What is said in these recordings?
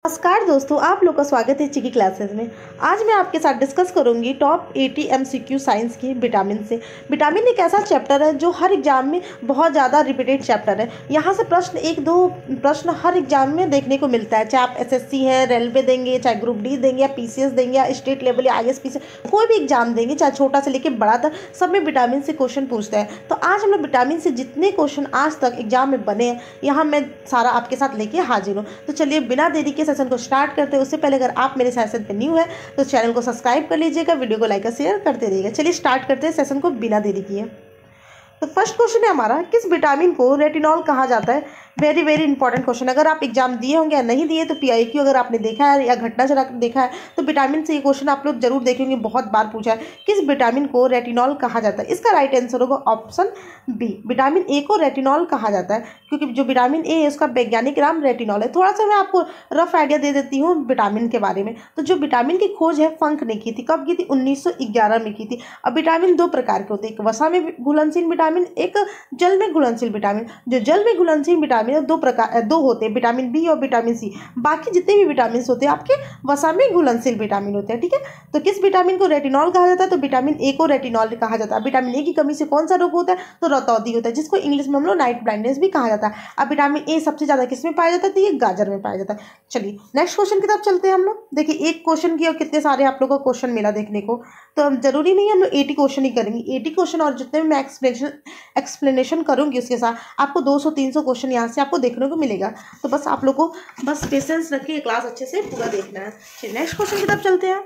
नमस्कार दोस्तों, आप लोग का स्वागत है चिकी क्लासेस में। आज मैं आपके साथ डिस्कस करूंगी टॉप 80 एमसीक्यू साइंस की विटामिन से। विटामिन एक ऐसा चैप्टर है जो हर एग्जाम में बहुत ज़्यादा रिपीटेड चैप्टर है। यहाँ से प्रश्न एक दो प्रश्न हर एग्जाम में देखने को मिलता है, चाहे आप एसएससी है, रेलवे देंगे, चाहे ग्रुप डी देंगे, या पीसीएस देंगे, या स्टेट लेवल या आईएएस कोई भी एग्जाम देंगे, चाहे छोटा से लेकर बड़ा तक, सब में विटामिन से क्वेश्चन पूछते हैं। तो आज हम लोग विटामिन से जितने क्वेश्चन आज तक एग्जाम में बने हैं, यहाँ मैं सारा आपके साथ लेके हाजिर हूँ। तो चलिए बिना देरी के सेशन को स्टार्ट करते हैं। उससे पहले अगर आप मेरे सेशन पे न्यू है तो चैनल को सब्सक्राइब कर लीजिएगा, वीडियो को लाइक और शेयर करते रहिएगा। चलिए स्टार्ट करते हैं सेशन को बिना देरी किए। तो फर्स्ट क्वेश्चन है हमारा, किस विटामिन को रेटिनॉल कहा जाता है? Very very important question. अगर आप एग्जाम दिए होंगे या नहीं दिए तो पीआईक्यू अगर आपने देखा है या घटना चला कर देखा है तो विटामिन से ये क्वेश्चन आप लोग जरूर देखेंगे, बहुत बार पूछा है। किस विटामिन को रेटिनॉल कहा जाता है? इसका राइट आंसर होगा ऑप्शन बी, विटामिन ए को रेटिनॉल कहा जाता है, क्योंकि जो विटामिन ए है उसका वैज्ञानिक नाम रेटिनॉल है। थोड़ा सा मैं आपको रफ आइडिया दे देती हूँ विटामिन के बारे में। तो जो विटामिन की खोज है फंक ने की थी, कब की थी? 1911 में की थी। अब विटामिन दो प्रकार के होते हैं, एक वसा में घुलनशील विटामिन, एक जल में घुलनशील विटामिन। जो जल में घुलनशील विटामिन है दो होते हैं, विटामिन बी और विटामिन सी। बाकी जितने भी विटामिन होते हैं आपके वसा में घुलनशील विटामिन होते हैं, ठीक है। तो किस विटामिन को रेटिनॉल कहा जाता है? तो विटामिन ए को रेटिनॉल कहा जाता है। विटामिन ए की कमी से कौन सा रोग होता है? तो रतौंधी होता है, जिसको इंग्लिश में हम लोग नाइट ब्लाइंडनेस भी कहा जाता है। अब विटामिन ए सबसे ज्यादा किस में पाया जाता है? तो ये गाजर में पाया जाता है। चलिए नेक्स्ट क्वेश्चन की तरफ चलते हैं हम लोग। देखिए एक क्वेश्चन की और कितने सारे आप लोगों को क्वेश्चन मिला देखने को, तो अब जरूरी नहीं है हम लोग 80 क्वेश्चन ही करेंगे। 80 क्वेश्चन और जितने भी मैं एक्सप्लेनेशन करूंगी उसके साथ आपको 200-300 क्वेश्चन यहाँ से आपको देखने को मिलेगा। तो बस आप लोग को बस पेशेंस रखिए, क्लास अच्छे से पूरा देखना है। चलिए नेक्स्ट क्वेश्चन की तरफ चलते हैं।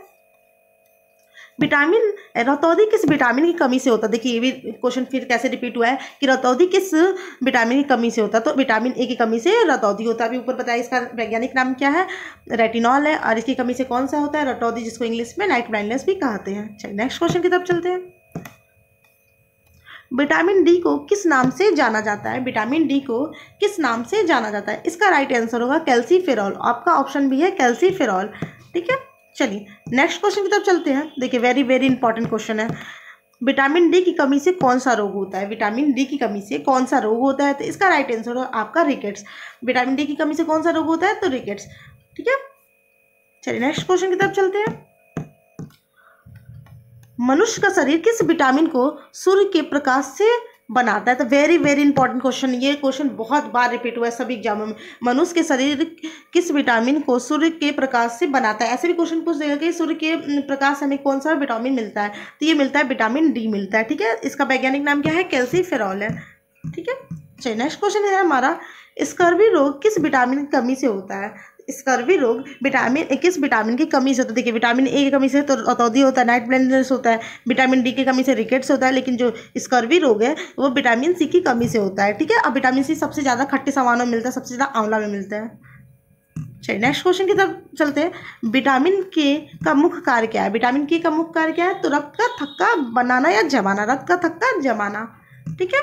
विटामिन रतौंधी किस विटामिन की कमी से होता है? देखिए ये भी क्वेश्चन फिर कैसे रिपीट हुआ है कि रतौंधी किस विटामिन की कमी से होता है? तो विटामिन ए की कमी से रतौंधी होता है। अभी ऊपर बताया इसका वैज्ञानिक नाम क्या है? रेटिनॉल है। और इसकी कमी से कौन सा होता है? रतौंधी, जिसको इंग्लिश में नाइट ब्लाइंडनेस भी कहते हैं। चलिए नेक्स्ट क्वेश्चन की तरफ चलते हैं। विटामिन डी को किस नाम से जाना जाता है? विटामिन डी को किस नाम से जाना जाता है? इसका राइट आंसर होगा कैल्सीफेरॉल। आपका ऑप्शन भी है कैल्सीफेरॉल, ठीक है। चलिए नेक्स्ट क्वेश्चन की तरफ चलते हैं। देखिए वेरी वेरी इंपॉर्टेंट क्वेश्चन है, विटामिन डी की कमी से कौन सा रोग होता है? विटामिन डी की कमी से कौन सा रोग होता है? तो इसका राइट आंसर होगा आपका रिकेट्स। विटामिन डी की कमी से कौन सा रोग होता है? तो रिकेट्स, ठीक है। चलिए नेक्स्ट क्वेश्चन की तरफ चलते हैं। मनुष्य का शरीर किस विटामिन को सूर्य के प्रकाश से बनाता है? तो वेरी वेरी इंपॉर्टेंट क्वेश्चन, ये क्वेश्चन बहुत बार रिपीट हुआ है सभी एग्जामों में। मनुष्य के शरीर किस विटामिन को सूर्य के प्रकाश से बनाता है? ऐसे भी क्वेश्चन पूछ देगा कि सूर्य के प्रकाश से हमें कौन सा विटामिन मिलता है? तो ये मिलता है विटामिन डी मिलता है, ठीक है। इसका वैज्ञानिक नाम क्या है? कैल्सीफेरॉल है, ठीक है। चलिए नेक्स्ट क्वेश्चन है हमारा, स्कर्वी रोग किस विटामिन की कमी से होता है? स्कर्वी रोग किस विटामिन की कमी से होता है? देखिए विटामिन ए की कमी से तो रतौंधी होता है, नाइट ब्लाइंडनेस होता है। विटामिन डी की कमी से रिकेट्स होता है, लेकिन जो स्कर्वी रोग है वो विटामिन सी की कमी से होता है, ठीक है। अब विटामिन सी सबसे ज़्यादा खट्टे सामानों में मिलता है, सबसे ज़्यादा आंवला में मिलता है। चलिए नेक्स्ट क्वेश्चन की तरफ चलते हैं। विटामिन के का मुख्य कार्य क्या है? विटामिन के का मुख्य कार्य क्या है? तो रक्त का थक्का बनाना या जमाना, रक्त का थक्का जमाना, ठीक है।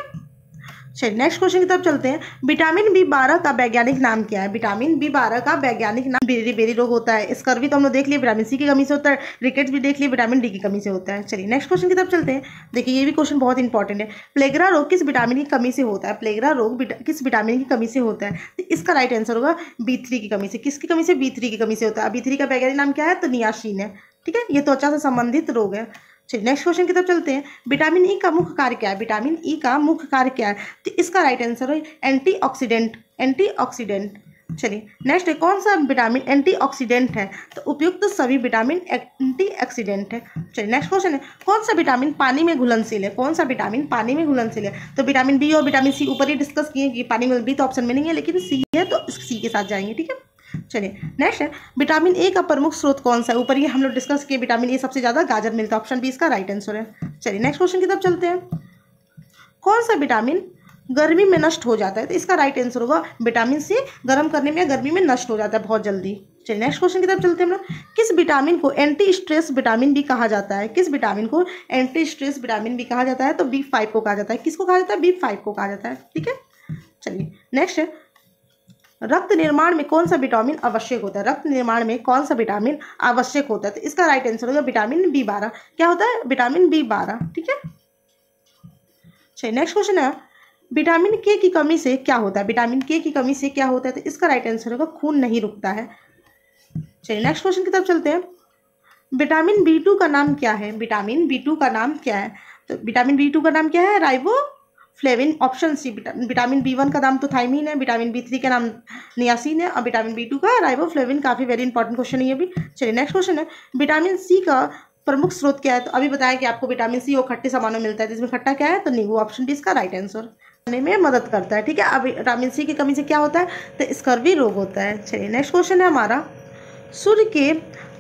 चलिए नेक्स्ट क्वेश्चन की तरफ चलते हैं। विटामिन बी12 का वैज्ञानिक नाम क्या है? विटामिन बी12 का वैज्ञानिक नाम बेरी रोग होता है। स्कर्वी तो हम लोग देख लिए, विटामिन सी की कमी से होता है। रिकेट्स भी देख लिए, विटामिन डी की कमी से होता है। चलिए नेक्स्ट क्वेश्चन की तरफ चलते हैं। देखिए ये भी क्वेश्चन बहुत इंपॉर्टेंट है, प्लेगरा रोग किस विटामिन की कमी से होता है? प्लेगरा रोग किस विटामिन की कमी से होता है? तो इसका राइट आंसर होगा B3 की कमी से। किसकी कमी से? B3 की कमी से होता है। B3 का वैज्ञानिक नाम क्या है? तो नियासिन है, ठीक है। ये त्वचा से संबंधित रोग है। चलिए नेक्स्ट क्वेश्चन की तरफ चलते हैं। विटामिन ई का मुख्य कार्य क्या है? विटामिन ई का मुख्य कार्य क्या है? तो इसका राइट आंसर है एंटीऑक्सीडेंट, एंटीऑक्सीडेंट। चलिए नेक्स्ट है, कौन सा विटामिन एंटीऑक्सीडेंट है? तो उपयुक्त सभी विटामिन एंटीऑक्सीडेंट है। चलिए नेक्स्ट क्वेश्चन है, कौन सा विटामिन पानी में घुलनशील है? कौन सा विटामिन पानी में घुलनशील है? तो विटामिन बी और विटामिन सी ऊपर ही डिस्कस किए कि पानी में, बी तो ऑप्शन में नहीं है लेकिन सी है तो सी के साथ जाएंगे, ठीक है। चलिए नेक्स्ट है, विटामिन ए का प्रमुख स्रोत कौन सा है? ऊपर ही हम लोग डिस्कस किए, विटामिन ए सबसे ज्यादा गाजर मिलता है, ऑप्शन बी इसका राइट आंसर है। चलिए नेक्स्ट क्वेश्चन की तरफ चलते हैं। कौन सा विटामिन गर्मी में नष्ट हो जाता है? तो इसका राइट आंसर होगा विटामिन सी, गर्म करने में या गर्मी में नष्ट हो जाता है बहुत जल्दी। चलिए नेक्स्ट क्वेश्चन की तरफ चलते हैं हम लोग। किस विटामिन को एंटी स्ट्रेस विटामिन भी कहा जाता है? किस विटामिन को एंटी स्ट्रेस विटामिन भी कहा जाता है? तो B5 को कहा जाता है। किसको कहा जाता है? B5 को कहा जाता है, ठीक है। चलिए नेक्स्ट है, रक्त निर्माण में कौन सा विटामिन आवश्यक होता है? रक्त निर्माण में कौन सा विटामिन आवश्यक होता है? तो इसका राइट आंसर होगा विटामिन B12। क्या होता है? विटामिन B12, ठीक है। चलिए नेक्स्ट क्वेश्चन है, विटामिन के की कमी से क्या होता है? विटामिन के की कमी से क्या होता है? तो इसका राइट आंसर होगा खून नहीं रुकता है। चलिए नेक्स्ट क्वेश्चन की तरफ चलते हैं। विटामिन B2 का नाम क्या है? विटामिन B2 का नाम क्या है? तो विटामिन B2 का नाम क्या है? Riboflavin. Option C. Vitamin B1 का नाम तो थायमीन है, विटामिन B3 का नाम नियासिन है, और विटामिन B2 का राइबोफ्लेविन। काफ़ी वेरी इंपॉर्टेंट क्वेश्चन है ये भी। चलिए नेक्स्ट क्वेश्चन है, विटामिन सी का प्रमुख स्रोत क्या है? तो अभी बताया कि आपको विटामिन सी वो खट्टे सामानों में मिलता है, जिसमें खट्टा क्या है? तो नींबू। ऑप्शन डी इसका राइट आंसर करने में मदद करता है। ठीक है, अब विटामिन सी की कमी से क्या होता है? तो स्कर्वी रोग होता है। चलिए नेक्स्ट क्वेश्चन है हमारा, सूर्य के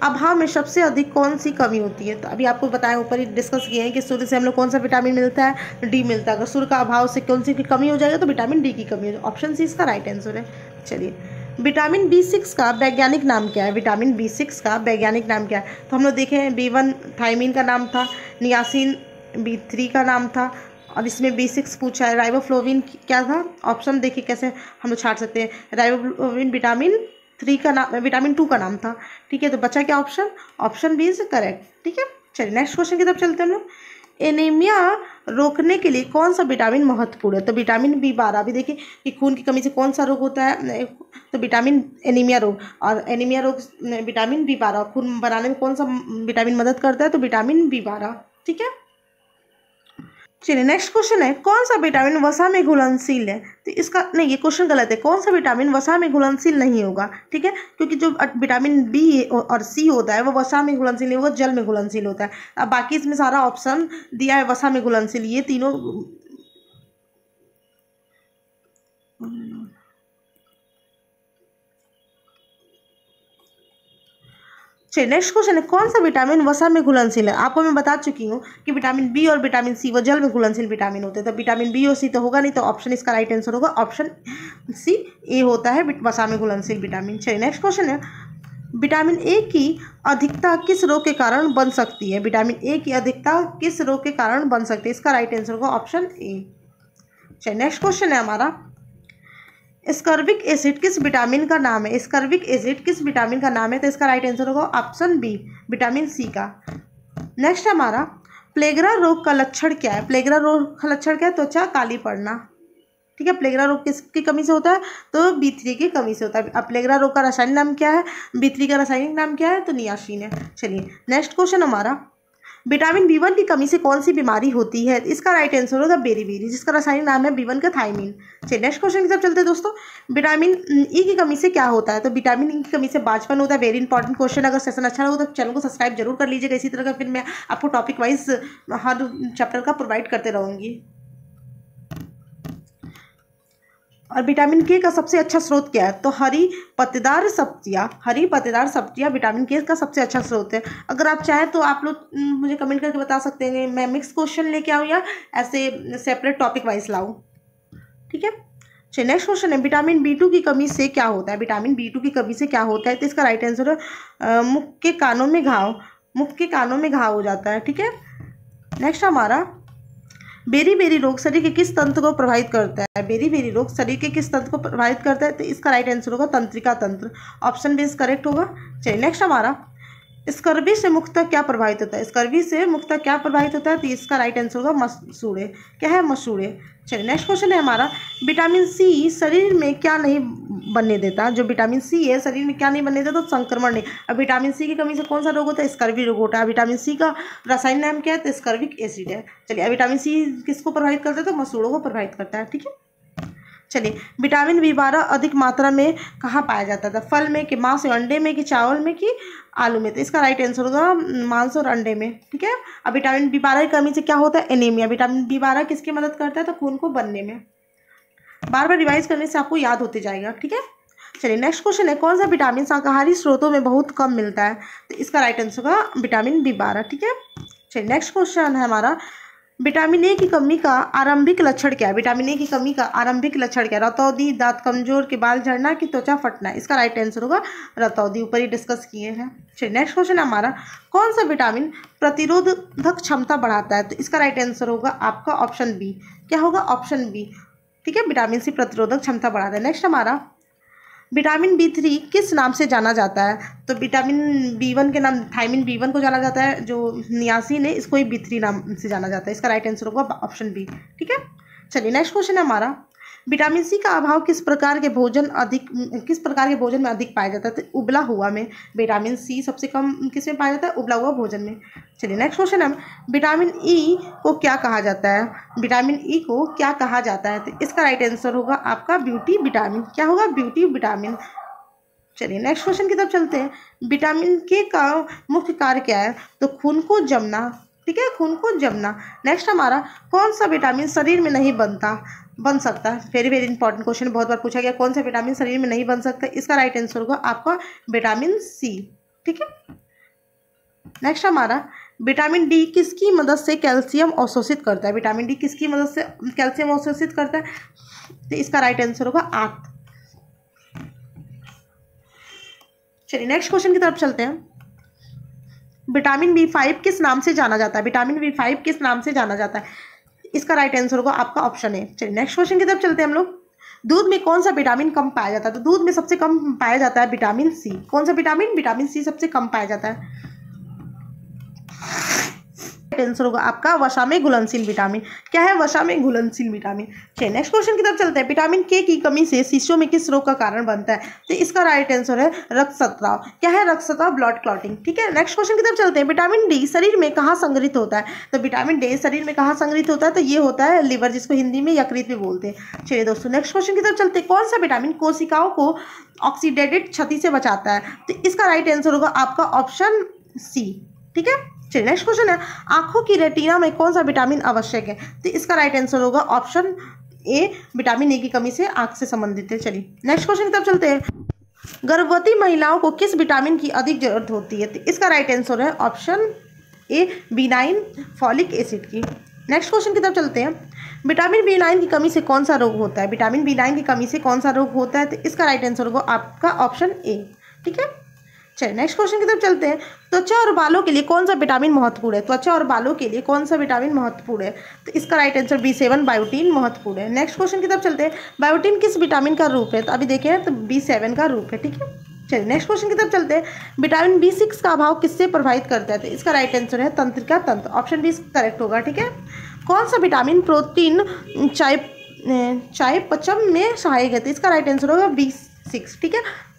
अभाव में सबसे अधिक कौन सी कमी होती है? तो अभी आपको बताया, ऊपर ही डिस्कस किए हैं कि सूर्य से हम लोग कौन सा विटामिन मिलता है? डी मिलता है। अगर सूर्य का अभाव से कौन सी की कमी हो जाएगा? तो विटामिन डी की कमी हो जाएगी। ऑप्शन सी इसका राइट आंसर है। चलिए, विटामिन B6 का वैज्ञानिक नाम क्या है? विटामिन B6 का वैज्ञानिक नाम क्या है? तो हम लोग देखें, B1 थायमीन का नाम था, नियासिन B3 का नाम था, और इसमें B6 पूछा है। राइबोफ्लोविन क्या था? ऑप्शन देखिए कैसे हम लोग छाट सकते हैं। राइबोफ्लोविन विटामिन 2 का नाम था। ठीक है, तो बचा क्या option? Option B is correct. ठीक है, चलिए नेक्स्ट क्वेश्चन की तरफ चलते हैं हम लोग। एनीमिया रोकने के लिए कौन सा विटामिन महत्वपूर्ण है? तो विटामिन B12। अभी देखिए कि खून की कमी से कौन सा रोग होता है? तो विटामिन एनीमिया रोग। और एनीमिया रोग विटामिन B12। खून बनाने में कौन सा विटामिन मदद करता है? तो विटामिन B12। ठीक है, चलिए नेक्स्ट क्वेश्चन है, कौन सा विटामिन वसा में घुलनशील है? तो इसका नहीं, ये क्वेश्चन गलत है। कौन सा विटामिन वसा में घुलनशील नहीं होगा? ठीक है, क्योंकि जो विटामिन बी और सी होता है वो वसा में घुलनशील नहीं होगा, जल में घुलनशील होता है। अब बाकी इसमें सारा ऑप्शन दिया है वसा में घुलनशील, ये तीनों। चलिए नेक्स्ट क्वेश्चन है, कौन सा विटामिन वसा में घुलनशील है? आपको मैं बता चुकी हूँ कि विटामिन बी और विटामिन सी वो जल में घुलनशील विटामिन होते हैं। तो विटामिन बी और सी तो होगा नहीं, तो ऑप्शन इसका राइट आंसर होगा ऑप्शन सी, ए होता है वसा में घुलनशील विटामिन। चलिए नेक्स्ट क्वेश्चन है, विटामिन ए की अधिकता किस रोग के कारण बन सकती है? विटामिन ए की अधिकता किस रोग के कारण बन सकती है? इसका राइट आंसर होगा ऑप्शन ए। चलिए नेक्स्ट क्वेश्चन है हमारा, स्कर्विक एसिड किस विटामिन का नाम है? स्कर्विक एसिड किस विटामिन का नाम है? तो इसका राइट आंसर होगा ऑप्शन बी, विटामिन सी का। नेक्स्ट हमारा, प्लेगरा रोग का लक्षण क्या है? प्लेगरा रोग का लक्षण क्या है? त्वचा काली पड़ना। ठीक है, प्लेगरा रोग किसकी कमी से होता है? तो B3 की कमी से होता है। अब प्लेगरा रोग का रासायनिक नाम क्या है? B3 का रासायनिक नाम क्या है? तो नियासिन है। चलिए नेक्स्ट क्वेश्चन हमारा, विटामिन B1 की कमी से कौन सी बीमारी होती है? इसका राइट आंसर होगा बेरीबेरी, जिसका रासायनिक नाम है B1 का थायमीन। चलिए नेक्स्ट क्वेश्चन की तरफ चलते हैं दोस्तों। विटामिन ई की कमी से क्या होता है? तो विटामिन ई की कमी से बांझपन होता है। Very important question. अगर सेशन अच्छा लगा तो चैनल को सब्सक्राइब जरूर कर लीजिएगा। इसी तरह का फिर मैं आपको टॉपिक वाइज हर चैप्टर का प्रोवाइड करते रहूँगी। और विटामिन के का सबसे अच्छा स्रोत क्या है? तो हरी पत्तेदार सब्जियां विटामिन के का सबसे अच्छा स्रोत है। अगर आप चाहें तो आप लोग मुझे कमेंट करके बता सकते हैं, मैं मिक्स क्वेश्चन लेके आऊँ या ऐसे सेपरेट टॉपिक वाइज लाऊँ। ठीक है, चलिए नेक्स्ट क्वेश्चन है, विटामिन B2 की कमी से क्या होता है? विटामिन B2 की कमी से क्या होता है? तो इसका राइट आंसर है मुख के कानों में घाव हो जाता है। ठीक है, नेक्स्ट हमारा, बेरी रोग शरीर के किस तंत्र को प्रभावित करता है? बेरी रोग शरीर के किस तंत्र को प्रभावित करता है? तो इसका राइट आंसर होगा तंत्रिका तंत्र। ऑप्शन बी करेक्ट होगा। चलिए नेक्स्ट हमारा, स्कर्वी से मुख्यतः क्या प्रभावित होता है? स्कर्वी से मुख्यतः क्या प्रभावित होता है? तो इसका राइट आंसर होगा मसूड़े। क्या है? मसूड़े। चलिए नेक्स्ट क्वेश्चन है हमारा, विटामिन सी शरीर में क्या नहीं बनने देता? जो विटामिन सी है शरीर में क्या नहीं बनने देता? तो संक्रमण नहीं। अब विटामिन सी की कमी से कौन सा रोग होता है? स्कर्वी रोग होता है। विटामिन सी का रासायनिक नाम क्या है? तो स्कर्विक एसिड है। चलिए, विटामिन सी किसको प्रभावित करता है? तो मसूड़ों को प्रभावित करता है। ठीक है, चलिए, विटामिन B12 अधिक मात्रा में कहाँ पाया जाता था? फल में, कि मांस और अंडे में, कि चावल में, कि आलू में? तो इसका राइट आंसर होगा मांस और अंडे में। ठीक है, अब विटामिन B12 की कमी से क्या होता है? एनीमिया। विटामिन B12 किसकी मदद करता है? तो खून को बनने में। बार बार रिवाइज करने से आपको याद होते जाएगा। ठीक है, चलिए नेक्स्ट क्वेश्चन है, कौन सा विटामिन शाकाहारी स्रोतों में बहुत कम मिलता है? तो इसका राइट आंसर होगा विटामिन B12। ठीक है, चलिए नेक्स्ट क्वेश्चन है हमारा, विटामिन ए की कमी का आरंभिक लक्षण क्या है? विटामिन ए की कमी का आरंभिक लक्षण क्या है? रतौंधी, दांत कमजोर, के बाल झड़ना, कि त्वचा फटना? इसका राइट आंसर होगा रतौंधी। ऊपर ही डिस्कस किए हैं। चलिए नेक्स्ट क्वेश्चन है हमारा, कौन सा विटामिन प्रतिरोधक क्षमता बढ़ाता है? तो इसका राइट आंसर होगा आपका ऑप्शन बी। क्या होगा? Option B. ठीक है, विटामिन सी प्रतिरोधक क्षमता बढ़ाता है। नेक्स्ट हमारा, विटामिन B3 किस नाम से जाना जाता है? तो विटामिन B1 के नाम थायमीन B1 को जाना जाता है, जो नियासिन है इसको ही B3 नाम से जाना जाता है। इसका राइट आंसर होगा ऑप्शन बी। ठीक है, चलिए नेक्स्ट क्वेश्चन है हमारा, विटामिन सी का अभाव किस प्रकार के भोजन में अधिक पाया जाता है? तो उबला हुआ में विटामिन सी सबसे कम किस में पाया जाता है? उबला हुआ भोजन में। चलिए नेक्स्ट क्वेश्चन है, विटामिन ई को क्या कहा जाता है? विटामिन ई को क्या कहा जाता है? तो इसका राइट आंसर होगा आपका ब्यूटी विटामिन। क्या होगा? Beauty vitamin. चलिए नेक्स्ट क्वेश्चन की तरफ चलते हैं, विटामिन के का मुख्य कार्य क्या है? तो खून को जमना, ठीक है, खून को जमना। नेक्स्ट हमारा, कौन सा विटामिन शरीर में नहीं बन सकता? वेरी वेरी इंपॉर्टेंट क्वेश्चन, बहुत बार पूछा गया, कौन सा विटामिन शरीर में नहीं बन सकता? इसका राइट आंसर होगा आपका विटामिन सी, ठीक है। नेक्स्ट हमारा, विटामिन डी किसकी मदद से कैल्शियम अवशोषित करता है? विटामिन डी किसकी मदद से कैल्शियम अवशोषित करता है? तो इसका राइट आंसर होगा आंत। चलिए नेक्स्ट क्वेश्चन की तरफ चलते हैं, विटामिन B5 किस नाम से जाना जाता है? विटामिन B5 किस नाम से जाना जाता है? इसका राइट आंसर होगा आपका ऑप्शन ए। चलिए नेक्स्ट क्वेश्चन की तरफ चलते हैं हम लोग, दूध में कौन सा विटामिन कम पाया जाता है? तो दूध में सबसे कम पाया जाता है विटामिन सी। कौन सा विटामिन? विटामिन सी सबसे कम पाया जाता है। आंसर होगा आपका वसा में घुलनशील विटामिन। क्या है? वसा में घुलनशील विटामिन। चलिए नेक्स्ट क्वेश्चन की तरफ चलते हैं, विटामिन के की कमी से शिशुओं में किस रोग का कारण बनता है? तो इसका राइट आंसर है रक्तस्राव। क्या है? रक्तस्राव, ब्लड क्लॉटिंग, ठीक है। नेक्स्ट क्वेश्चन की तरफ चलते हैं, विटामिन डी शरीर में कहाँ संग्रहित होता है? तो विटामिन डी शरीर में कहाँ संग्रहित होता है? तो ये होता है लिवर, जिसको हिंदी में यकृत भी बोलते हैं। चलिए दोस्तों नेक्स्ट क्वेश्चन की तरफ चलते हैं, कौन सा विटामिन कोशिकाओं को ऑक्सीडेटेड क्षति से बचाता है? तो इसका राइट आंसर होगा आपका ऑप्शन सी, ठीक है। चलिए नेक्स्ट क्वेश्चन है, आंखों की रेटिना में कौन सा विटामिन आवश्यक है? तो इसका राइट आंसर होगा ऑप्शन ए, विटामिन ए की कमी से आंख से संबंधित है। चलिए नेक्स्ट क्वेश्चन की तरफ चलते हैं, गर्भवती महिलाओं को किस विटामिन की अधिक जरूरत होती है? तो इसका राइट आंसर है option A, B9 folic acid की। नेक्स्ट क्वेश्चन की तरफ चलते हैं, विटामिन B9 की कमी से कौन सा रोग होता है? विटामिन B9 की कमी से कौन सा रोग होता है? तो इसका राइट आंसर होगा आपका ऑप्शन ए, ठीक है। चलिए नेक्स्ट क्वेश्चन की तरफ चलते हैं, त्वचा और बालों के लिए कौन सा विटामिन महत्वपूर्ण है? त्वचा और बालों के लिए कौन सा विटामिन महत्वपूर्ण है? तो इसका राइट आंसर B7 बायोटीन महत्वपूर्ण है। नेक्स्ट क्वेश्चन की तरफ चलते हैं, बायोटीन किस विटामिन का रूप है? तो अभी देखें तो B7 का रूप है, ठीक है। चलिए नेक्स्ट क्वेश्चन की तरफ चलते हैं, विटामिन B6 का अभाव किससे प्रभावित करता है? तो इसका राइट आंसर है तंत्रिका तंत्र, ऑप्शन बी करेक्ट होगा, ठीक है। कौन सा विटामिन प्रोटीन चयापचय में सहायक है? तो इसका राइट आंसर होगा B6, ठीक है।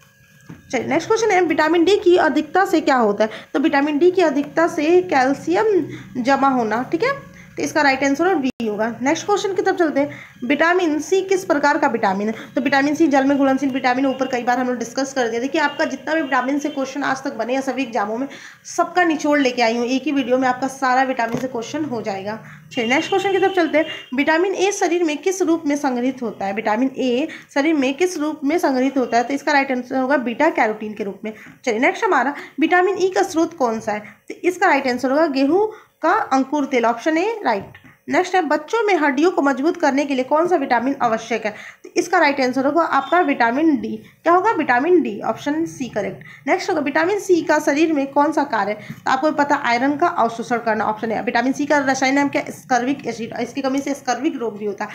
चलिए नेक्स्ट क्वेश्चन है, विटामिन डी की अधिकता से क्या होता है? तो विटामिन डी की अधिकता से कैल्शियम जमा होना, ठीक है। तो इसका राइट आंसर बी होगा। नेक्स्ट क्वेश्चन की तरफ चलते हैं, विटामिन सी किस प्रकार का विटामिन है? तो विटामिन सी जल में घुलनशील विटामिन, ऊपर कई बार हम लोग डिस्कस कर दिया। देखिए आपका जितना भी विटामिन से क्वेश्चन आज तक बने हैं सभी एग्जामों में, सबका निचोड़ लेके आई हूँ, एक ही वीडियो में आपका सारा विटामिन से क्वेश्चन हो जाएगा। चलिए नेक्स्ट क्वेश्चन की तरफ चलते हैं, विटामिन ए शरीर में किस रूप में संग्रहित होता है? विटामिन ए शरीर में किस रूप में संग्रहित होता है? तो इसका राइट आंसर होगा बीटा कैरोटीन के रूप में। चलिए नेक्स्ट हमारा, विटामिन ई का स्रोत कौन सा है? तो इसका राइट आंसर होगा गेहूं का अंकुर तेल, ऑप्शन ए राइट। नेक्स्ट है, बच्चों में हड्डियों को मजबूत करने के लिए कौन सा विटामिन आवश्यक है? तो इसका राइट आंसर होगा आपका विटामिन डी। क्या होगा? Vitamin D, option C correct. Next होगा, विटामिन सी का शरीर में कौन सा कार्य है? तो आपको पता आयरन का अवशोषण करना, ऑप्शन है। विटामिन सी का रसायन नाम क्या? स्कर्विक एसिड, इसकी कमी से स्कर्विक रोग भी होता है।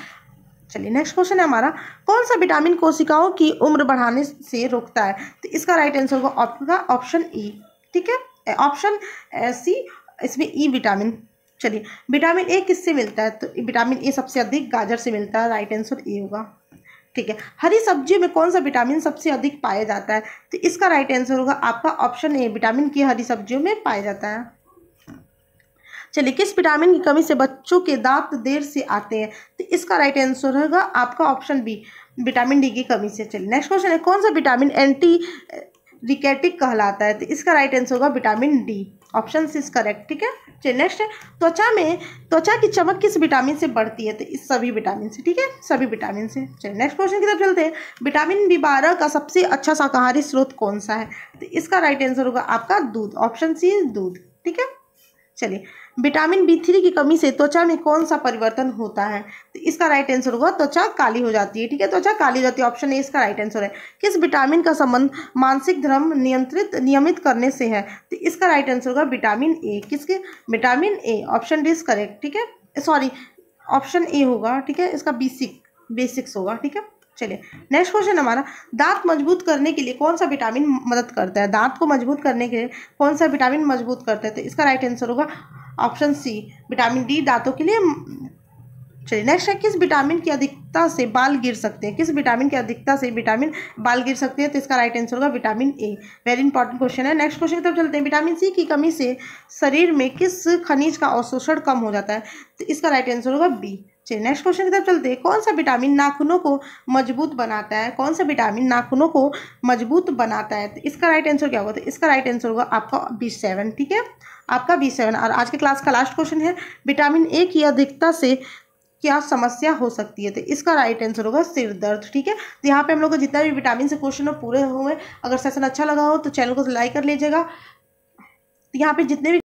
चलिए नेक्स्ट क्वेश्चन है हमारा, कौन सा विटामिन कोशिकाओं की उम्र बढ़ाने से रोकता है? तो इसका राइट आंसर होगा आपका ऑप्शन ई, ठीक है, ऑप्शन सी, इसमें ई विटामिन। चलिए विटामिन ए किससे मिलता है? तो विटामिन ए सबसे अधिक गाजर से मिलता है, राइट आंसर ए होगा, ठीक है। हरी सब्जियों में कौन सा विटामिन सबसे अधिक पाया जाता है? तो इसका राइट आंसर होगा आपका ऑप्शन ए, विटामिन के हरी सब्जियों में पाया जाता है। चलिए किस विटामिन की कमी से बच्चों के दांत देर से आते हैं? तो इसका राइट आंसर होगा आपका ऑप्शन बी, विटामिन डी की कमी से। चलिए नेक्स्ट क्वेश्चन है, कौन सा विटामिन एंटी रिकेटिक कहलाता है? तो इसका राइट आंसर होगा vitamin D, option C is correct, ठीक है। चलिए नेक्स्ट है, त्वचा की चमक किस विटामिन से बढ़ती है? तो इस सभी विटामिन से, ठीक है, सभी विटामिन से। चलिए नेक्स्ट क्वेश्चन की तरफ चलते हैं, विटामिन B12 का सबसे अच्छा शाकाहारी स्रोत कौन सा है? तो इसका राइट आंसर होगा आपका दूध, ऑप्शन सी दूध, ठीक है। चलिए विटामिन B3 की कमी से त्वचा में कौन सा परिवर्तन होता है? तो इसका राइट आंसर होगा त्वचा काली हो जाती है, ठीक है, त्वचा काली हो जाती है, ऑप्शन ए इसका राइट आंसर है। किस विटामिन का संबंध मानसिक धर्म नियमित करने से है? तो इसका राइट आंसर होगा विटामिन ए, किसके? Vitamin A, option D is correct, ठीक है, सॉरी ऑप्शन ए होगा, ठीक है, इसका B6 होगा, ठीक है। चलिए नेक्स्ट क्वेश्चन हमारा, दांत मजबूत करने के लिए कौन सा विटामिन मदद करता है? दांत को मजबूत करने के लिए कौन सा विटामिन मजबूत करता है? तो इसका राइट आंसर होगा ऑप्शन सी, विटामिन डी दांतों के लिए चलिए नेक्स्ट है, किस विटामिन की अधिकता से बाल गिर सकते हैं? किस विटामिन की अधिकता से बाल गिर सकते हैं? तो इसका राइट आंसर होगा vitamin A. Very important question है। नेक्स्ट क्वेश्चन की तरफ चलते हैं। विटामिन सी की कमी से शरीर में किस खनिज का अवशोषण कम हो जाता है? तो इसका राइट आंसर होगा बी। चलिए नेक्स्ट क्वेश्चन की तरफ चलते हैं। कौन सा विटामिन नाखूनों को मजबूत बनाता है? कौन सा विटामिन नाखूनों को मजबूत बनाता है? तो इसका राइट आंसर क्या होगा? तो इसका राइट आंसर होगा आपका B7। ठीक है, आपका B7। और आज के क्लास का लास्ट क्वेश्चन है, विटामिन ए की अधिकता से क्या समस्या हो सकती है? तो इसका राइट आंसर होगा सिर दर्द। ठीक है, तो यहाँ पे हम लोग को जितना भी विटामिन से क्वेश्चन पूरे हुए, अगर सेशन अच्छा लगा हो तो चैनल को लाइक कर लीजिएगा। यहाँ पे जितने भी